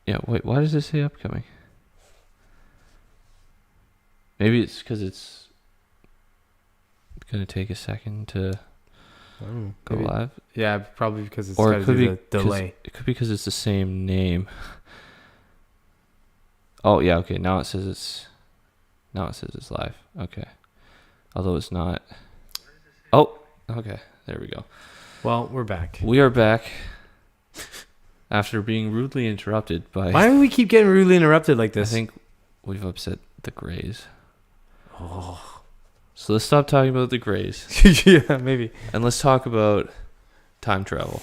Yeah, wait, why does it say upcoming? Maybe it's because it's going to take a second to go Maybe. live. Yeah, probably because it's Or got it to could do be the delay. It could be because it's the same name. Oh, yeah, okay. Now it says it's live. Okay. Although it's not. Oh, okay. There we go. Well, we're back. We are back after being rudely interrupted by... Why do we keep getting rudely interrupted like I this? think we've upset the Greys. Oh. So let's stop talking about the Greys. Yeah, maybe. And let's talk about time travel.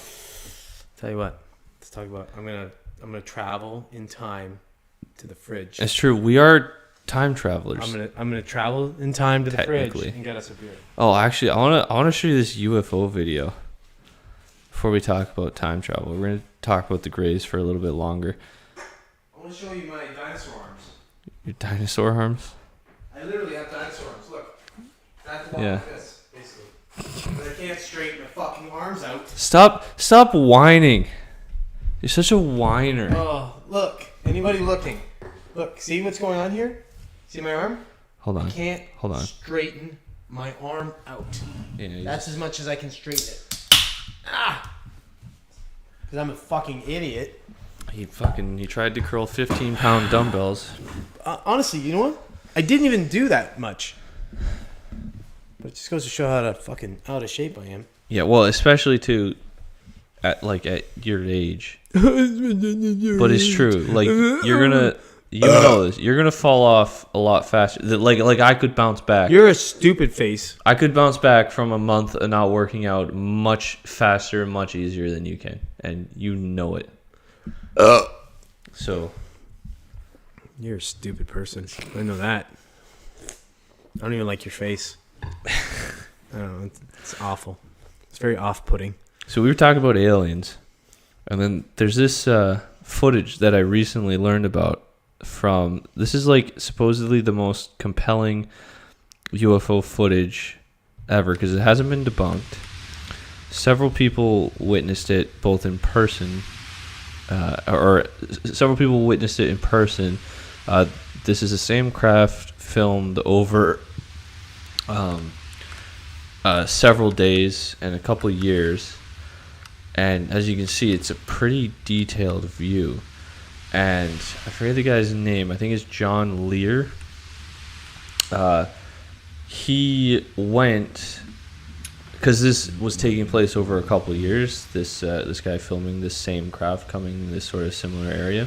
Tell you what. Let's talk about... I'm gonna travel in time to the fridge. It's true. We are time travelers. I'm gonna travel in time to the fridge Technically. and get us a beer. Oh, actually, I wanna show you this UFO video before we talk about time travel. We're gonna talk about the Greys for a little bit longer. I want to show you my dinosaur arms. Your dinosaur arms? I literally have dinosaur arms. Look, that's Yeah. like this, basically. But I can't straighten my fucking arms out. Stop whining. You're such a whiner. Oh, look! Anybody looking? Look, see what's going on here? See my arm? Hold on. I can't Hold on. straighten my arm out. Yeah, That's as much as I can straighten it. Ah! Because I'm a fucking idiot. he tried to curl 15-pound dumbbells. Honestly, you know what? I didn't even do that much. But it just goes to show how fucking out of shape I am. Yeah, well, especially at your age. But it's true. Like you're gonna, you know this. You're gonna fall off a lot faster. Like I could bounce back. You're a stupid face. I could bounce back from a month of not working out much faster and much easier than you can, and you know it. So You're a stupid person. I know that. I don't even like your face. I don't know. It's awful. It's very off-putting. So we were talking about aliens, and then there's this footage that I recently learned about from. This is like supposedly the most compelling UFO footage ever because it hasn't been debunked. Several people witnessed it both in person, or several people witnessed it in person. This is the same craft filmed over several days and a couple years. And as you can see, it's a pretty detailed view. And I forget the guy's name. I think it's John Lear. He went, because this was taking place over a couple years, this guy filming this same craft coming in this sort of similar area.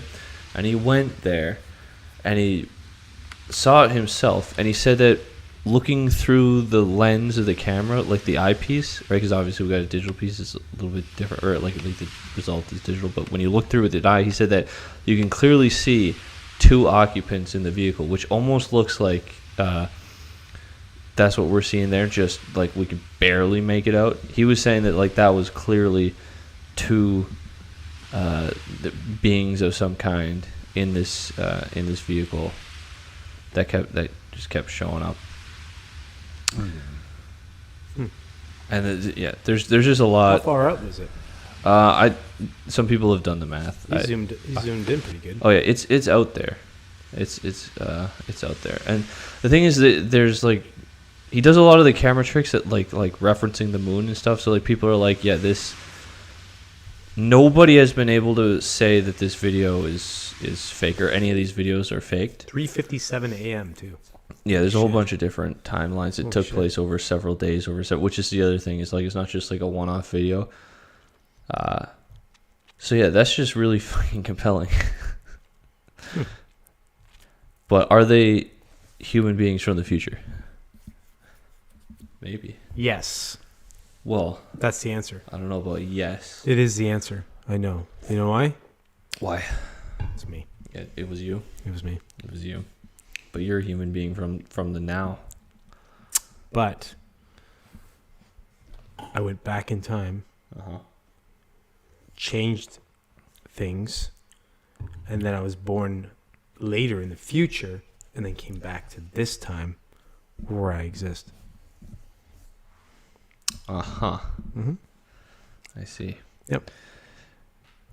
And he went there, and he saw it himself. And he said that looking through the lens of the camera, like the eyepiece, right? Because obviously we got a digital piece, it's a little bit different, or like the result is digital. But when you look through with the eye, he said that you can clearly see two occupants in the vehicle, which almost looks like that's what we're seeing there. Just like we could barely make it out. He was saying that like that was clearly two beings of some kind in this vehicle that just kept showing up. And yeah, there's just a lot. How far out was it? Some people have done the math. He zoomed in pretty good. Oh yeah, it's out there. It's out there. And the thing is that there's like, he does a lot of the camera tricks that like referencing the moon and stuff. So like people are like, yeah, this. Nobody has been able to say that this video is fake or any of these videos are faked. 3:57 a.m. too. Yeah, there's a whole bunch of different timelines. It took shit. place over several days, which is the other thing. Is like it's not just like a one-off video. So yeah, that's just really fucking compelling. But are they human beings from the future? Maybe. Yes, Well, that's the answer. I don't know about yes. It is the answer. I know. You know why? Why? It's me. Yeah, it was you. It was me. It was you. But you're a human being from the now. But I went back in time, changed things, and then I was born later in the future, and then came back to this time where I exist. Mm-hmm. I see. Yep.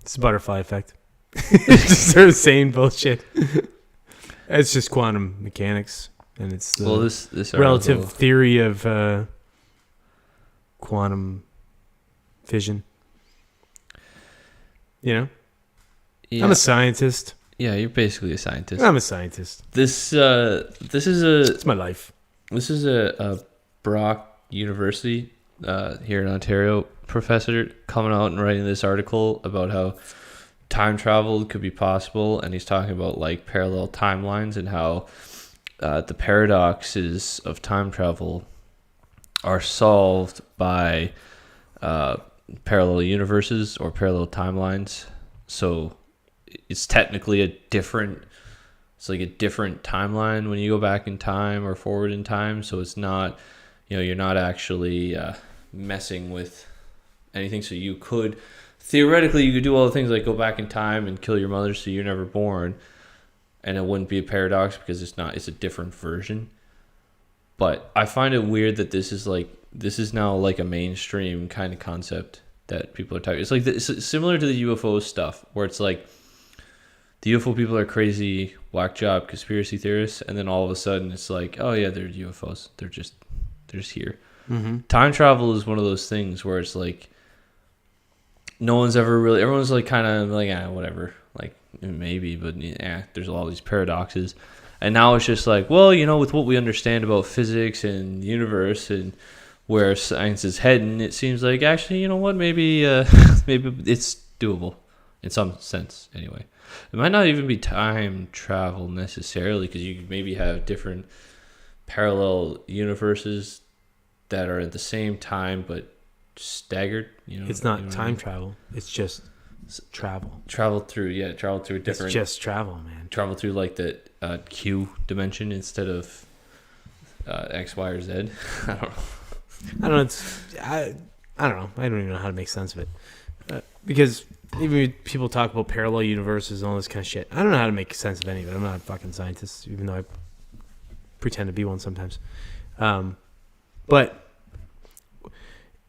It's the butterfly effect. Just sort of saying bullshit. It's just quantum mechanics, and it's the this relative article, theory of quantum fission. You know, yeah, I'm a scientist. yeah, you're basically a scientist. I'm a scientist. This is a It's my life. This is a Brock University here in Ontario professor coming out and writing this article about how time travel could be possible, and he's talking about like parallel timelines and how the paradoxes of time travel are solved by parallel universes or parallel timelines. So it's technically a different timeline when you go back in time or forward in time. So it's not, you're not actually messing with anything. So you could theoretically do all the things like go back in time and kill your mother so you're never born, and it wouldn't be a paradox because it's a different version. But I find it weird that this is now like a mainstream kind of concept that people are talking. It's like it's similar to the UFO stuff, where it's like the UFO people are crazy, whack job conspiracy theorists, and then all of a sudden it's like, oh yeah, they're UFOs. They're just here. Mm-hmm. Time travel is one of those things where it's like everyone's like kind of like, whatever, like maybe, but there's all these paradoxes. And now it's just like, well, with what we understand about physics and the universe and where science is heading, it seems like actually, maybe maybe it's doable in some sense anyway. It might not even be time travel necessarily, because you could maybe have different parallel universes that are at the same time but staggered. It's not time travel. It's just travel. Travel through a different. It's just travel, man. Travel through like the Q dimension instead of X, Y, or Z. I don't know. I don't know. I don't know. I don't even know how to make sense of it, because even people talk about parallel universes and all this kind of shit. I don't know how to make sense of any of it. I'm not a fucking scientist, even though I pretend to be one sometimes. But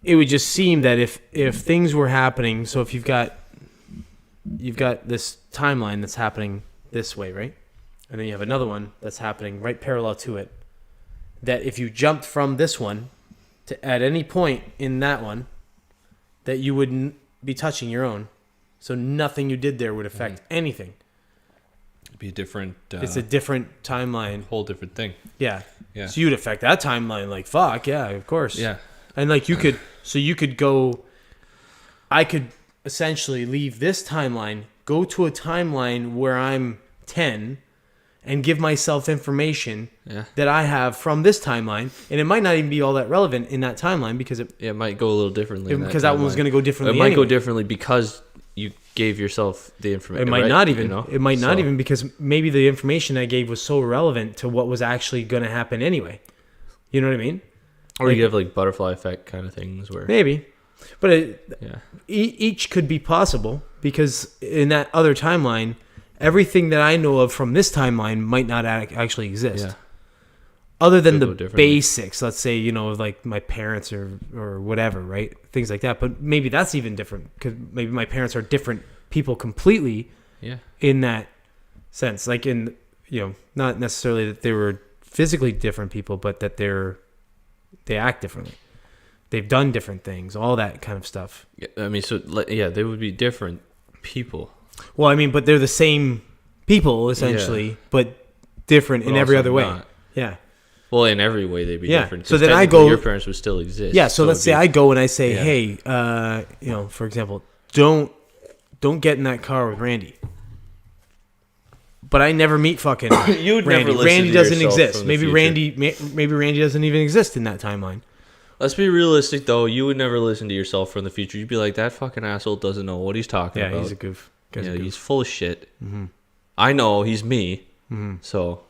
it would just seem that if things were happening, so if you've got this timeline that's happening this way, right? And then you have another one that's happening right parallel to it, that if you jumped from this one to at any point in that one, that you wouldn't be touching your own. So nothing you did there would affect anything. It'd be a different... it's a different timeline. Whole different thing. Yeah. Yeah. So you'd affect that timeline like, fuck, yeah, of course. Yeah. And like you could go... I could essentially leave this timeline, go to a timeline where I'm 10, and give myself information that I have from this timeline, and it might not even be all that relevant in that timeline because it might go a little differently. Because that one was going to go differently. It might go differently because you gave yourself the information. It might not even. It might not even, because maybe the information I gave was so irrelevant to what was actually going to happen anyway. You know what I mean? Or you have like butterfly effect kind of things where maybe, but each could be possible, because in that other timeline, everything that I know of from this timeline might not actually exist. Yeah. Other than the basics, let's say, like my parents or whatever, right? Things like that. But maybe that's even different, because maybe my parents are different people completely in that sense. Like in, not necessarily that they were physically different people, but that they act differently. They've done different things, all that kind of stuff. Yeah, I mean, so they would be different people. Well, I mean, but they're the same people essentially, but different in every other way. Not. Yeah. Well, in every way they'd be different. So then I go. Your parents would still exist. Yeah. So let's say I go and I say, hey, for example, don't get in that car with Randy. But I never meet fucking you would Randy. Never listen Randy to doesn't yourself exist. from the Maybe future. Randy doesn't even exist in that timeline. Let's be realistic, though. You would never listen to yourself from the future. You'd be like, that fucking asshole doesn't know what he's talking about. Yeah, he's a goof. He's full of shit. Mm-hmm. I know he's me. Mm-hmm. So,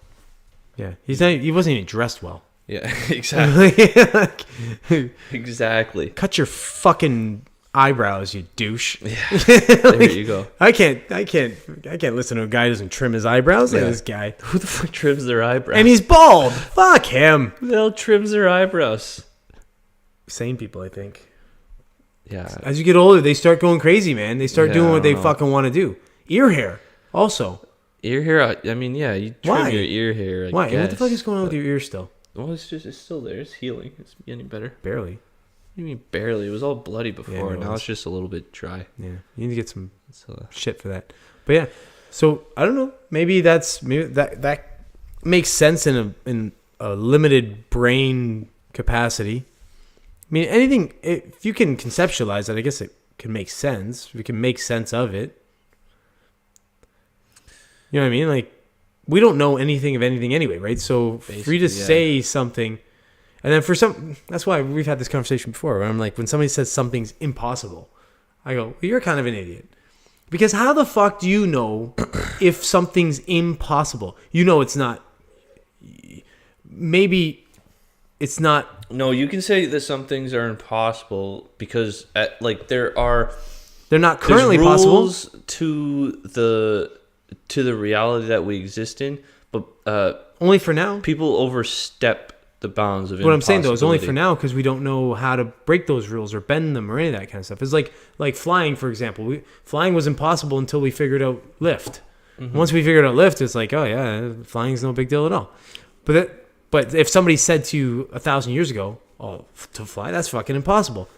yeah, he wasn't even dressed well. Yeah, exactly. Exactly. Cut your fucking eyebrows, you douche. Yeah. There you go. I can't listen to a guy who doesn't trim his eyebrows. Like this guy. Who the fuck trims their eyebrows? And he's bald. Fuck him. Who the hell trims their eyebrows? Sane people, I think. Yeah. As you get older, they start going crazy, man. They start doing what they fucking want to do. Ear hair, also. Ear hair. I mean, yeah, you trim Why? your ear hair. I Why? guess, What the fuck is going on with your ear still? Well, it's still there. It's healing. It's getting better. Barely. What do you mean barely? It was all bloody before. Now it's just a little bit dry. Yeah, you need to get some shit for that. But yeah, so I don't know. Maybe that makes sense in a limited brain capacity. I mean, anything, if you can conceptualize it, I guess it can make sense. We can make sense of it. You know what I mean? Like, we don't know anything of anything anyway, right? So for you to say something, and then that's why we've had this conversation before, where I'm like, when somebody says something's impossible, I go, well, you're kind of an idiot. Because how the fuck do you know if something's impossible? You know it's not. Maybe it's not. No, you can say that some things are impossible because they're not currently possible to the reality that we exist in, but only for now. People overstep the bounds of what I'm saying though is only for now because we don't know how to break those rules or bend them or any of that kind of stuff. It's like flying, for example. Flying was impossible until we figured out lift. Mm-hmm. Once we figured out lift, it's like, oh yeah, flying's no big deal at all. But if somebody said to you 1,000 years ago, oh, to fly, that's fucking impossible,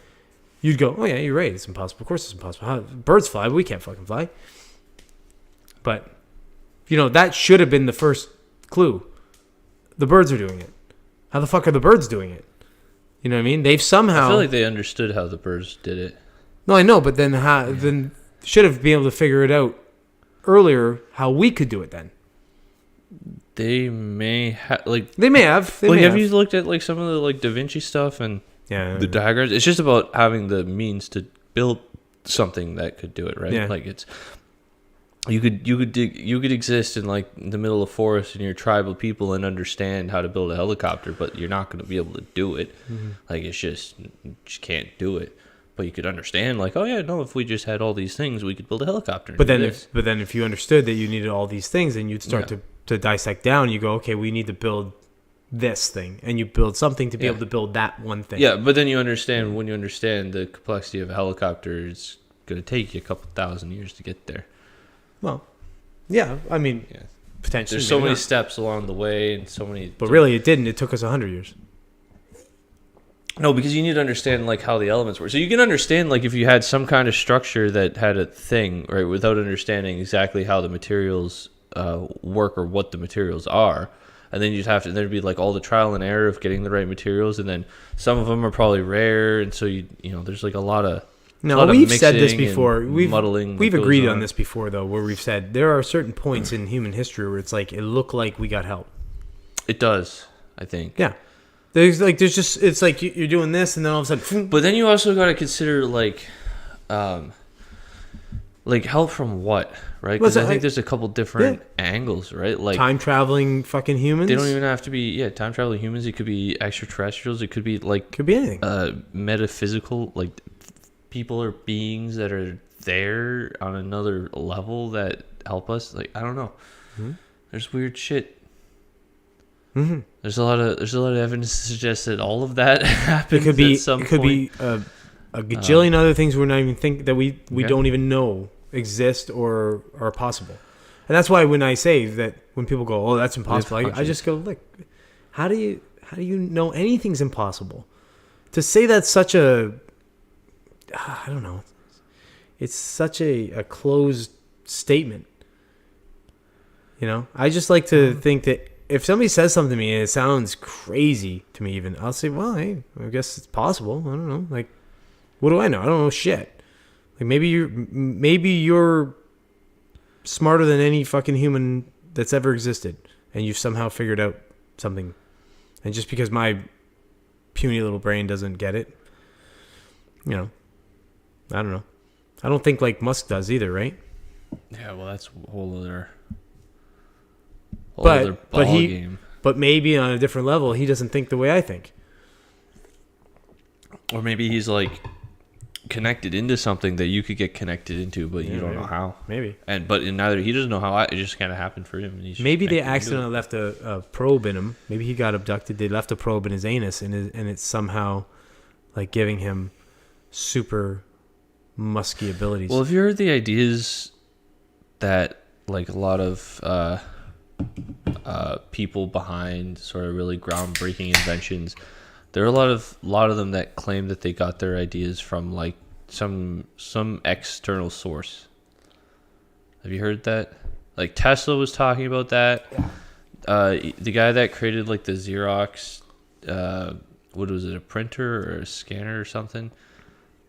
you'd go, oh yeah, you're right, it's impossible. Of course it's impossible. Birds fly, but we can't fucking fly. But that should have been the first clue. The birds are doing it. How the fuck are the birds doing it? You know what I mean? They've somehow. I feel like they understood how the birds did it. No, I know, but then should have been able to figure it out earlier how we could do it then. They may have They may have. Have you looked at some of the Da Vinci stuff and the diagrams? It's just about having the means to build something that could do it, right? Yeah. It's. You could exist in the middle of forest and your tribal people and understand how to build a helicopter, but you're not going to be able to do it. Mm-hmm. You just can't do it. But you could understand, oh yeah, no, if we just had all these things, we could build a helicopter. But then if you understood that you needed all these things, then you'd start to dissect down. You go, okay, we need to build this thing, and you build something to be able to build that one thing. Yeah, but then when you understand the complexity of a helicopter, it's going to take you a couple thousand years to get there. Well, yeah, I mean, potentially. There's so many steps along the way and so many... But really, it didn't. It took us 100 years. No, because you need to understand, how the elements work. So you can understand, if you had some kind of structure that had a thing, right, without understanding exactly how the materials work or what the materials are. And then there'd be, all the trial and error of getting the right materials. And then some of them are probably rare. And so, there's, a lot of... No, we've said this before. We've agreed on on this before, though, where we've said there are certain points in human history where it's it looked like we got help. It does, I think. Yeah. There's just, it's you're doing this, and then all of a sudden... But then you also got to consider, help from what, right? Because I think there's a couple different angles, right? Time-traveling fucking humans? They don't even have to be, time-traveling humans. It could be extraterrestrials. It could be, Could be anything. Metaphysical, people or beings that are there on another level that help us. I don't know. Mm-hmm. There's weird shit. Mm-hmm. There's a lot of evidence to suggest that all of that happens at some point. It could be a gajillion other things we're not even think that we don't even know exist or are possible. And that's why when I say that, when people go, "Oh, that's impossible," I just go, "Look, how do you know anything's impossible?" To say that's such a I don't know. It's such a closed statement. I just like to think that if somebody says something to me and it sounds crazy to me even, I'll say, well, hey, I guess it's possible. I don't know. What do I know? I don't know shit. Maybe you're smarter than any fucking human that's ever existed, and you've somehow figured out something. And just because my puny little brain doesn't get it, I don't know. I don't think Musk does either, right? Yeah, well, that's a whole other game. But maybe on a different level, he doesn't think the way I think. Or maybe he's connected into something that you could get connected into, but you don't know how. Maybe. But neither he doesn't know how. It just kind of happened for him. And maybe they accidentally left a probe in him. Maybe he got abducted. They left a probe in his anus, and it's somehow giving him super musky abilities. Well, have you heard the ideas that like a lot of people behind sort of really groundbreaking inventions, there are a lot of them that claim that they got their ideas from like some external source. Have you heard that? Like Tesla was talking about that. The guy that created like the Xerox, what was it, a printer or a scanner or something?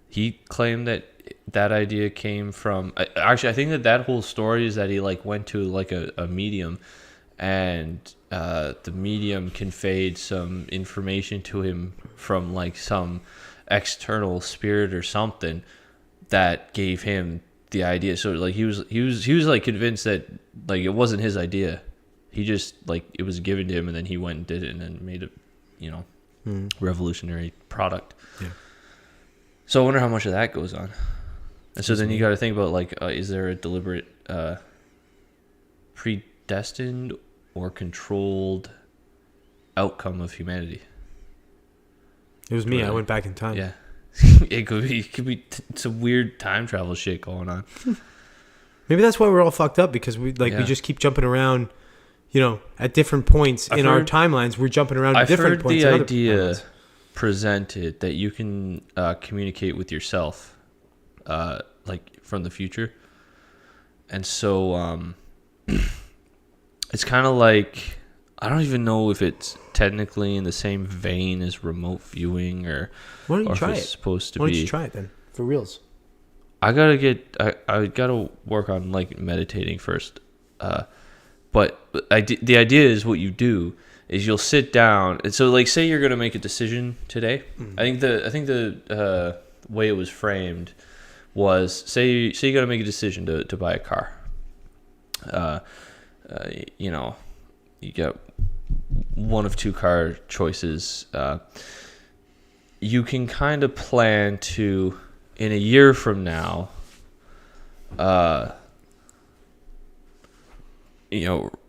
He claimed that idea came from. Actually, I think that whole story is that he like went to like a medium, and the medium conveyed some information to him from like some external spirit or something that gave him the idea. So like he was like convinced that like it wasn't his idea. He just like it was given to him, and then he went and did it, and then made a revolutionary product. Yeah. So I wonder how much of that goes on. And so then you got to think about like, is there a deliberate, predestined or controlled outcome of humanity? It was me. I went back in time. Yeah. It could be some weird time travel shit going on. Maybe that's why we're all fucked up, because we just keep jumping around, at different points in our timelines. We're jumping around at different points. I've heard the idea presented that you can communicate with yourself, like from the future. And so it's kind of like, I don't even know if it's technically in the same vein as remote viewing or why don't you try it? Supposed to why don't be. You try it then for reals? I gotta work on like meditating first. But the idea is what you do is you'll sit down. And so like say you're gonna make a decision today. Mm-hmm. I think the way it was framed was say you gotta make a decision to buy a car. You got one of two car choices. You can kind of plan to, in a year from now,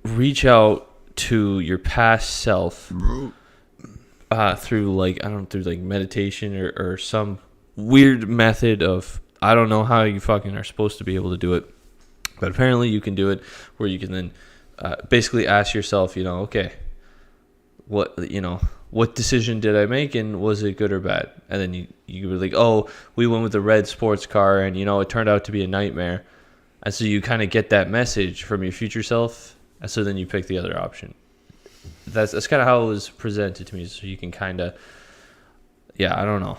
reach out to your past self through like meditation or some weird method of, I don't know how you fucking are supposed to be able to do it, but apparently you can do it, where you can then basically ask yourself, okay, what decision did I make, and was it good or bad? And then you were like, oh, we went with the red sports car, and it turned out to be a nightmare. And so you kind of get that message from your future self, and so then you pick the other option. That's kind of how it was presented to me. So you can kind of, I don't know.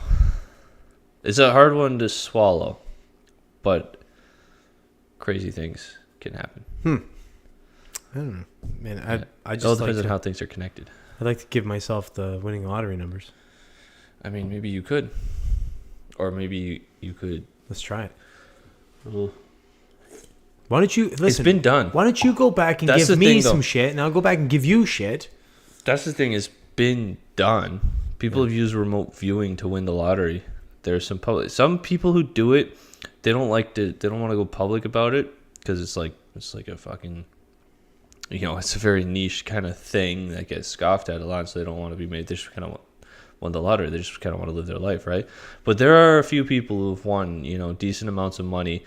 It's a hard one to swallow, but crazy things can happen. I don't know, man. I just it all depends on how things are connected. I'd like to give myself the winning lottery numbers. I mean, maybe you could, or maybe you could. Let's try it. Well, why don't you listen? It's been done. Why don't you go back and give me some shit, and I'll go back and give you shit. That's the thing. It's been done. People have used remote viewing to win the lottery. There's some people who do it. They don't want to go public about it because it's like a fucking, it's a very niche kind of thing that gets scoffed at a lot. So they don't want to be made. They just kind of won the lottery. They just kind of want to live their life, right? But there are a few people who've won, decent amounts of money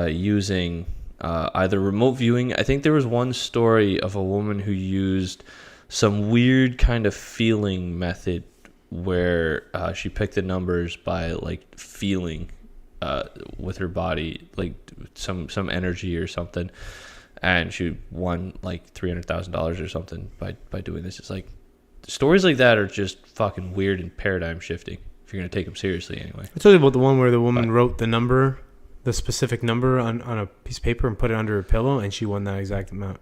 using either remote viewing. I think there was one story of a woman who used some weird kind of feeling method where she picked the numbers by like feeling with her body, like some energy or something, and she won like $300,000 or something by doing this. It's like stories like that are just fucking weird and paradigm shifting if you're gonna take them seriously anyway. I told you about the one where the woman wrote the specific number on a piece of paper and put it under her pillow, and she won that exact amount.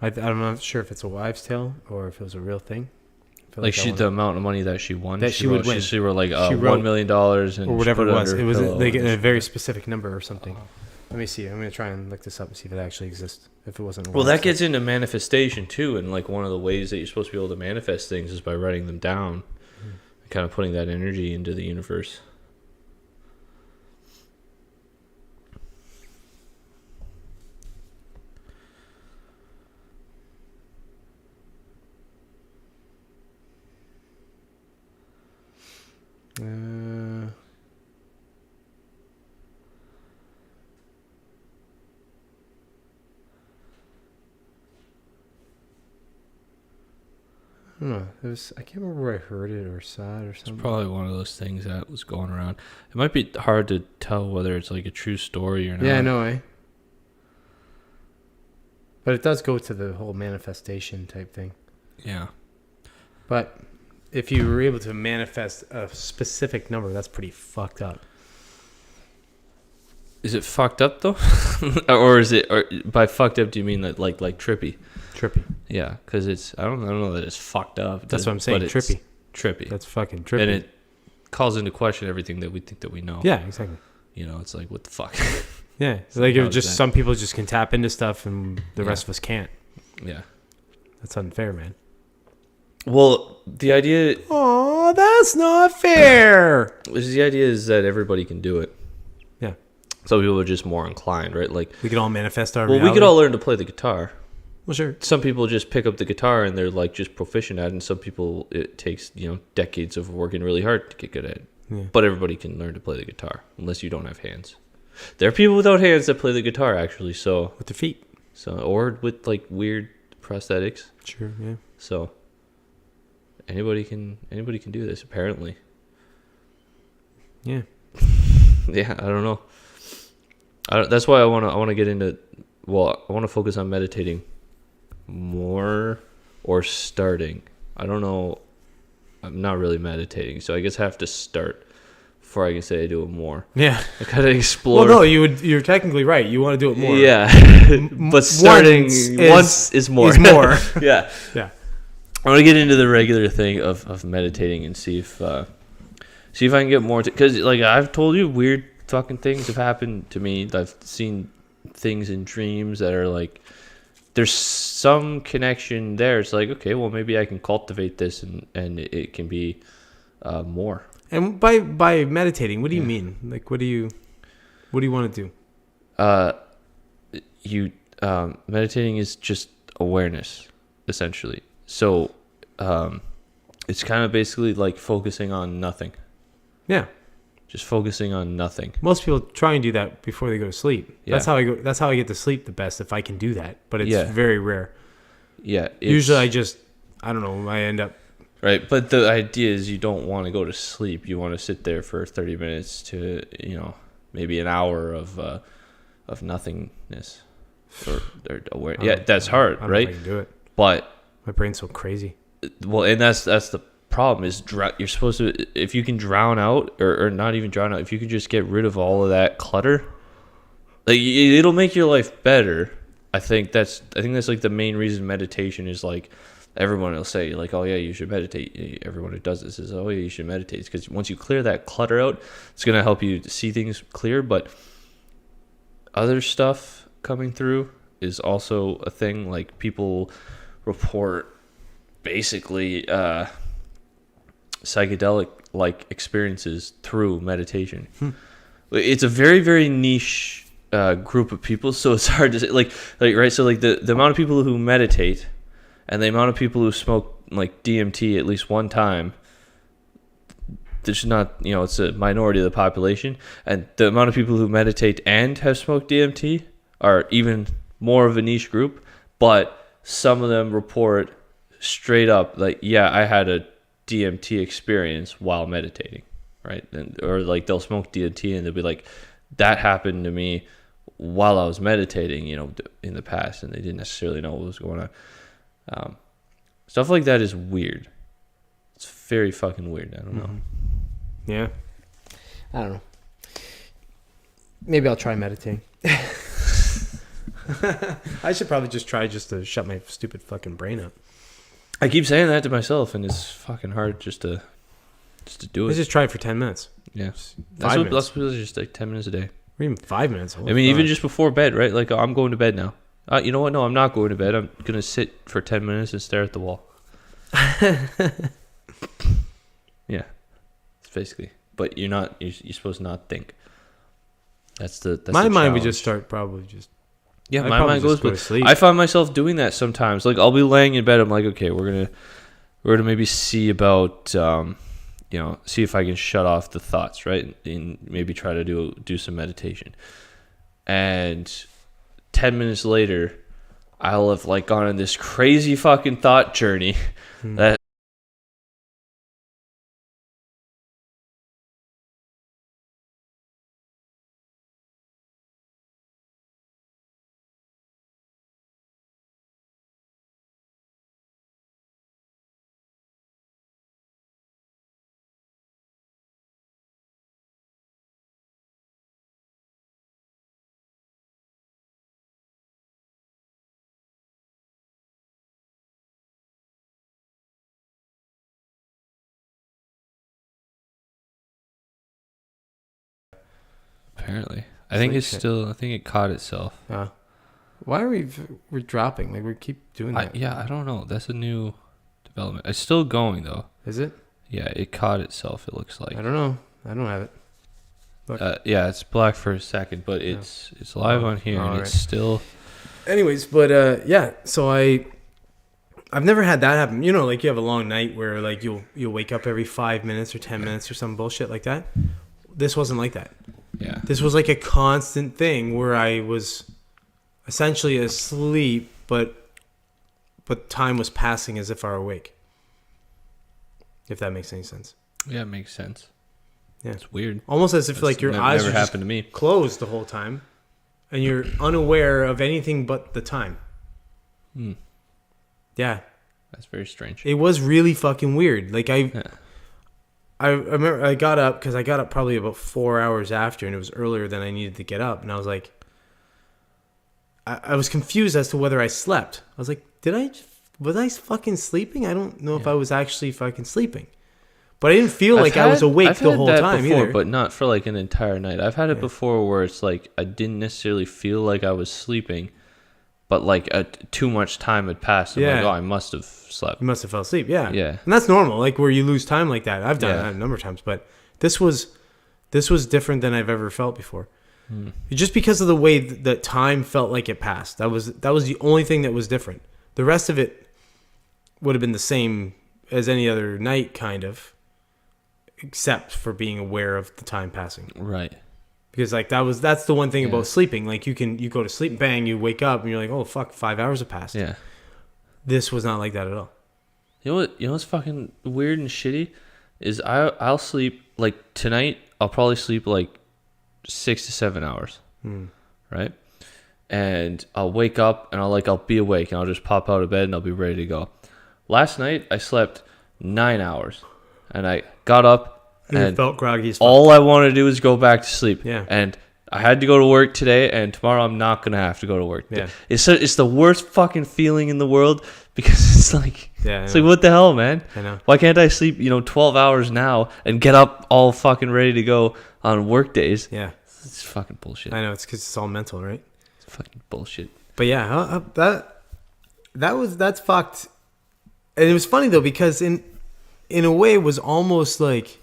I'm not sure if it's a wives' tale or if it was a real thing. Like the amount of money that she won, that she would win. She wrote like $1 million and or whatever it was. It was like a very specific number or something. Let me see. I'm gonna try and look this up and see if it actually exists. If it wasn't. Well, that gets into manifestation too, and like one of the ways that you're supposed to be able to manifest things is by writing them down, kind of putting that energy into the universe. don't know. I can't remember where I heard it or saw it or something. It's probably one of those things that was going around. It might be hard to tell whether it's like a true story or not. Yeah, I know, But it does go to the whole manifestation type thing. Yeah. But if you were able to manifest a specific number, that's pretty fucked up. Is it fucked up though? Or is it, or by fucked up do you mean that like trippy? Trippy. Yeah, because it's I don't know that it's fucked up. That's what I'm saying. Trippy. Trippy. That's fucking trippy. And it calls into question everything that we think that we know. Yeah, exactly. You know, it's like what the fuck. Yeah, it's like it just some people just can tap into stuff and the rest of us can't. Yeah, that's unfair, man. Well, the idea. Oh, that's not fair. The idea is that everybody can do it. Yeah. Some people are just more inclined, right? Like we could all manifest our. Well, reality. we could all learn to play the guitar. Well, sure. Some people just pick up the guitar and they're like just proficient at it, and some people it takes decades of working really hard to get good at it. Yeah. But everybody can learn to play the guitar unless you don't have hands. There are people without hands that play the guitar actually. So with their feet. So or with like weird prosthetics. Sure. Yeah. So anybody can do this apparently. Yeah. Yeah, I don't know. That's why I want to get into. Well, I want to focus on meditating more or starting. I don't know. I'm not really meditating, so I guess I have to start before I can say I do it more. Yeah, I gotta explore. Well, no, you're technically right. You want to do it more. Yeah, but starting once is more. Is more. Yeah, yeah. I want to get into the regular thing of meditating and see if I can get more. Because like I've told you, weird fucking things have happened to me. I've seen things in dreams that are like there's some connection there. It's like, okay, well maybe I can cultivate this and it can be more. And by meditating, what do you mean? Like what do you want to do? Meditating is just awareness essentially. So it's kind of basically like focusing on nothing. Yeah. Just focusing on nothing. Most people try and do that before they go to sleep. Yeah. That's how I get to sleep the best if I can do that. But it's very rare. Yeah. Usually I don't know, I end up. Right. But the idea is you don't want to go to sleep. You want to sit there for 30 minutes to, maybe an hour of nothingness. Or aware. Yeah, that's hard, I don't right? know if I can do it. But my brain's so crazy. Well, and that's the problem is you're supposed to, if you can drown out or not even drown out, if you can just get rid of all of that clutter, like it'll make your life better. I think that's like the main reason meditation is like everyone will say like, oh yeah, you should meditate. Everyone who does this is, oh yeah, you should meditate. Because once you clear that clutter out, it's going to help you see things clear. But other stuff coming through is also a thing. Like people report basically psychedelic like experiences through meditation. It's a very, very niche group of people, so it's hard to say like right. So like the amount of people who meditate and the amount of people who smoke like DMT at least one time, there's not, it's a minority of the population, and the amount of people who meditate and have smoked DMT are even more of a niche group. But some of them report straight up like, yeah, I had a DMT experience while meditating, right? Or like they'll smoke DMT and they'll be like, that happened to me while I was meditating, in the past, and they didn't necessarily know what was going on. Stuff like that is weird. It's very fucking weird. I don't know. Yeah. I don't know. Maybe I'll try meditating. I should probably just try to shut my stupid fucking brain up. I keep saying that to myself, and it's fucking hard just to do it. Let's just try it for 10 minutes. Yeah. 5 minutes. That's just like 10 minutes a day. Or even 5 minutes. Even just before bed, right? Like, I'm going to bed now. You know what? No, I'm not going to bed. I'm going to sit for 10 minutes and stare at the wall. Yeah. It's basically. But you're supposed to not think. That's my mind would just start probably just. Yeah, my mind goes to sleep. I find myself doing that sometimes. Like I'll be laying in bed. I'm like, okay, we're gonna maybe see about, see if I can shut off the thoughts, right, and maybe try to do some meditation. And 10 minutes later, I'll have like gone on this crazy fucking thought journey that Apparently. I think it's still... I think it caught itself. Why are we're dropping? Like, we keep doing that. I don't know. That's a new development. It's still going, though. Is it? Yeah, it caught itself, it looks like. I don't know. I don't have it. Yeah, it's black for a second, but it's live on here, and it's still... Anyways, but yeah, so I've never had that happen. You know, like, you have a long night where, like, you'll wake up every 5 minutes or 10 minutes or some bullshit like that. This wasn't like that. Yeah. This was like a constant thing where I was essentially asleep, but time was passing as if I were awake. If that makes any sense. Yeah, it makes sense. Yeah. It's weird. Almost as if like your eyes are just to me. Closed the whole time, and you're unaware of anything but the time. Yeah. That's very strange. It was really fucking weird. Like I remember I got up because I got up probably about 4 hours after, and it was earlier than I needed to get up, and I was like, I was confused as to whether I slept. I was like, was I fucking sleeping? I don't know if I was actually fucking sleeping. But I didn't feel like I was awake the whole time before, either. But not for like an entire night. I've had it before where it's like I didn't necessarily feel like I was sleeping, but like too much time had passed. I'm like, oh, I must have slept. You must have fell asleep. Yeah. Yeah. And that's normal, like where you lose time like that. I've done that a number of times, but this was different than I've ever felt before. Just because of the way that time felt like it passed. That was the only thing that was different. The rest of it would have been the same as any other night, kind of, except for being aware of the time passing. Right. Because like that's the one thing about sleeping. Like you go to sleep, bang, you wake up, and you're like, oh fuck, 5 hours have passed. Yeah. This was not like that at all. You know what's fucking weird and shitty is I'll sleep like tonight. I'll probably sleep like 6 to 7 hours. Right. And I'll wake up and I'll be awake and I'll just pop out of bed and I'll be ready to go. Last night I slept 9 hours and I got up and felt groggy as fuck. All I wanted to do was go back to sleep. Yeah. And I had to go to work today and tomorrow I'm not going to have to go to work. Yeah. It's the worst fucking feeling in the world because it's like, what the hell, man? I know. Why can't I sleep, 12 hours now and get up all fucking ready to go on work days? Yeah. It's fucking bullshit. I know, it's because it's all mental, right? It's fucking bullshit. But yeah, that's fucked. And it was funny though, because in a way it was almost like,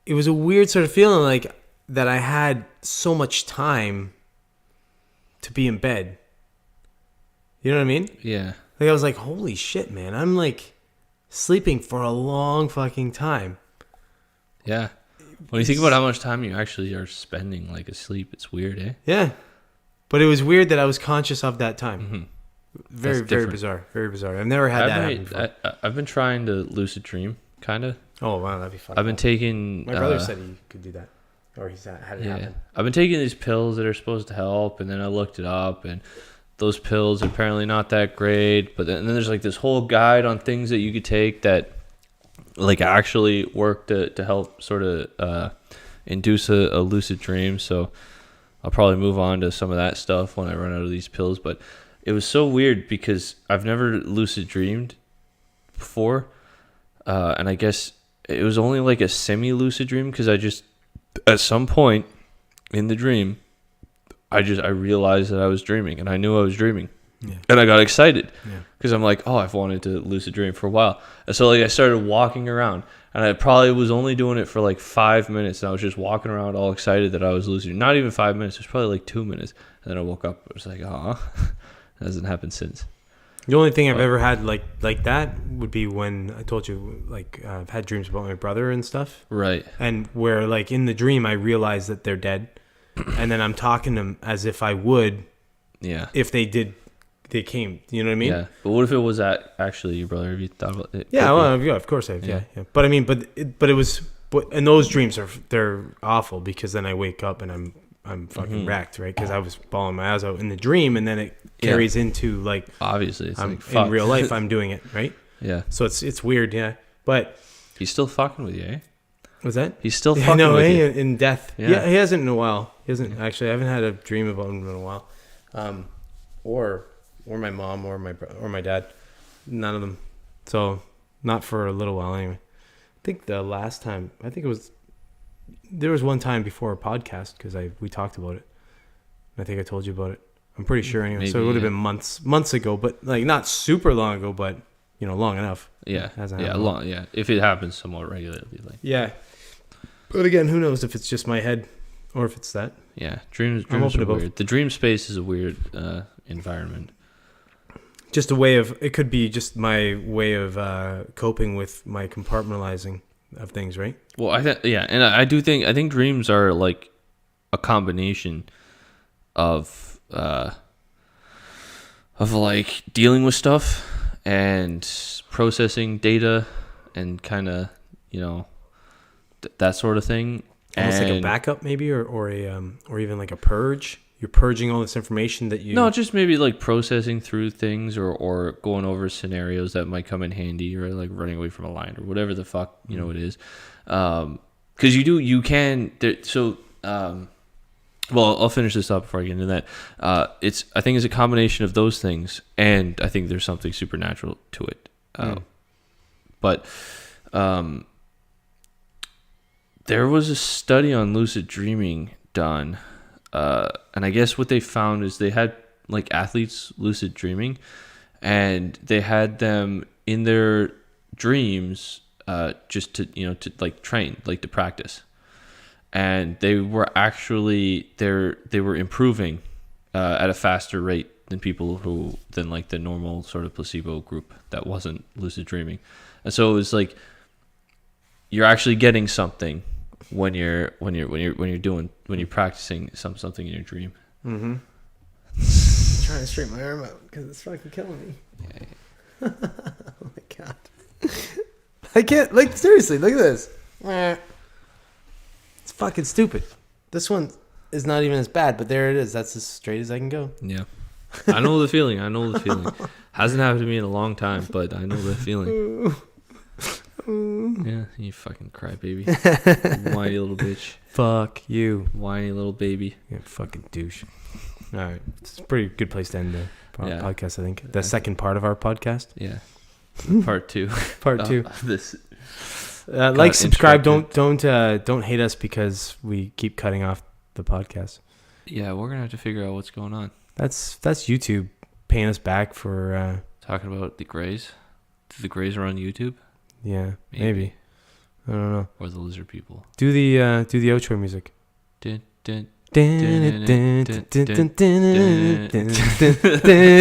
it was a weird sort of feeling like that I had so much time to be in bed. You know what I mean? Yeah. Like I was like, holy shit, man. I'm like sleeping for a long fucking time. Yeah. When you think about how much time you actually are spending like asleep, it's weird, eh? Yeah. But it was weird that I was conscious of that time. Mm-hmm. Very bizarre. Very bizarre. I've never had that happen before. I've been trying to lucid dream, kind of. Oh, wow. That'd be fun. I've been taking... My brother said he could do that. Or he's had it happen. I've been taking these pills that are supposed to help, and then I looked it up, and those pills are apparently not that great. But then there's like this whole guide on things that you could take that like actually work to help sort of induce a lucid dream. So I'll probably move on to some of that stuff when I run out of these pills. But it was so weird because I've never lucid dreamed before, and I guess it was only like a semi-lucid dream because I just, at some point in the dream, I realized that I was dreaming, and I knew I was dreaming. Yeah. And I got excited because I'm like, oh, I've wanted to lucid dream for a while. And so like I started walking around, and I probably was only doing it for like 5 minutes, and I was just walking around all excited that I was lucid. Not even 5 minutes. It was probably like 2 minutes. And then I woke up. I was like, oh, it hasn't happened since. The only thing I've ever had like that would be when I told you, like, I've had dreams about my brother and stuff. Right. And where, like, in the dream, I realize that they're dead. And then I'm talking to them as if I would. Yeah. If they came. You know what I mean? Yeah. But what if it was actually your brother? Have you thought about it? Yeah, well, yeah, of course I have. Yeah. But I mean, but it was, and those dreams they're awful because then I wake up and I'm fucking wrecked, right? Because I was bawling my eyes out in the dream, and then it carries into like, obviously it's I'm, like, fuck. in real life I'm doing it, right? Yeah. So it's weird, yeah. But he's still fucking with you, eh? Was that? He's still fucking with you. In death. Yeah, he hasn't in a while. He hasn't actually. I haven't had a dream about him in a while. Or my mom or my dad. None of them. So not for a little while anyway. I think the last time. I think it was there was one time before a podcast because we talked about it. I think I told you about it. I'm pretty sure anyway. Maybe, so it would have been months ago, but like not super long ago, but long enough. Yeah. Long. Yeah. If it happens somewhat regularly, like. Yeah. But again, who knows if it's just my head or if it's that. Yeah. Dreams are weird. The dream space is a weird environment. Just it could be just my way of coping with my compartmentalizing of things, right? Well, I think dreams are like a combination of like dealing with stuff and processing data and kind of, that sort of thing. Almost like a backup maybe, or even like a purge. You're purging all this information that you... No, just maybe like processing through things or going over scenarios that might come in handy, or like running away from a line or whatever the fuck, it is. Because well, I'll finish this up before I get into that. I think it's a combination of those things, and I think there's something supernatural to it. But there was a study on lucid dreaming done. And I guess what they found is they had like athletes lucid dreaming, and they had them in their dreams just to like train, like to practice, and they were actually they were improving at a faster rate than like the normal sort of placebo group that wasn't lucid dreaming. And so it was like you're actually getting something when you're practicing something in your dream. Mm-hmm. I'm trying to straighten my arm out because it's fucking killing me. Yeah. Oh my god. I can't, like, seriously, look at this. It's fucking stupid. This one is not even as bad, but there it is. That's as straight as I can go. Yeah. I know the feeling. Hasn't happened to me in a long time, but I know the feeling. Yeah, you fucking crybaby. Whiny little bitch. Fuck you. Whiny little baby. Yeah, fucking douche. All right. It's a pretty good place to end the podcast, I think. The second part of our podcast. Yeah. Part 2. Part 2. This. Like, subscribe. Don't hate us because we keep cutting off the podcast. Yeah, we're gonna have to figure out what's going on. That's YouTube paying us back for talking about the Greys. The Greys are on YouTube. Yeah, maybe. I don't know. Or the lizard people. Do the outro music.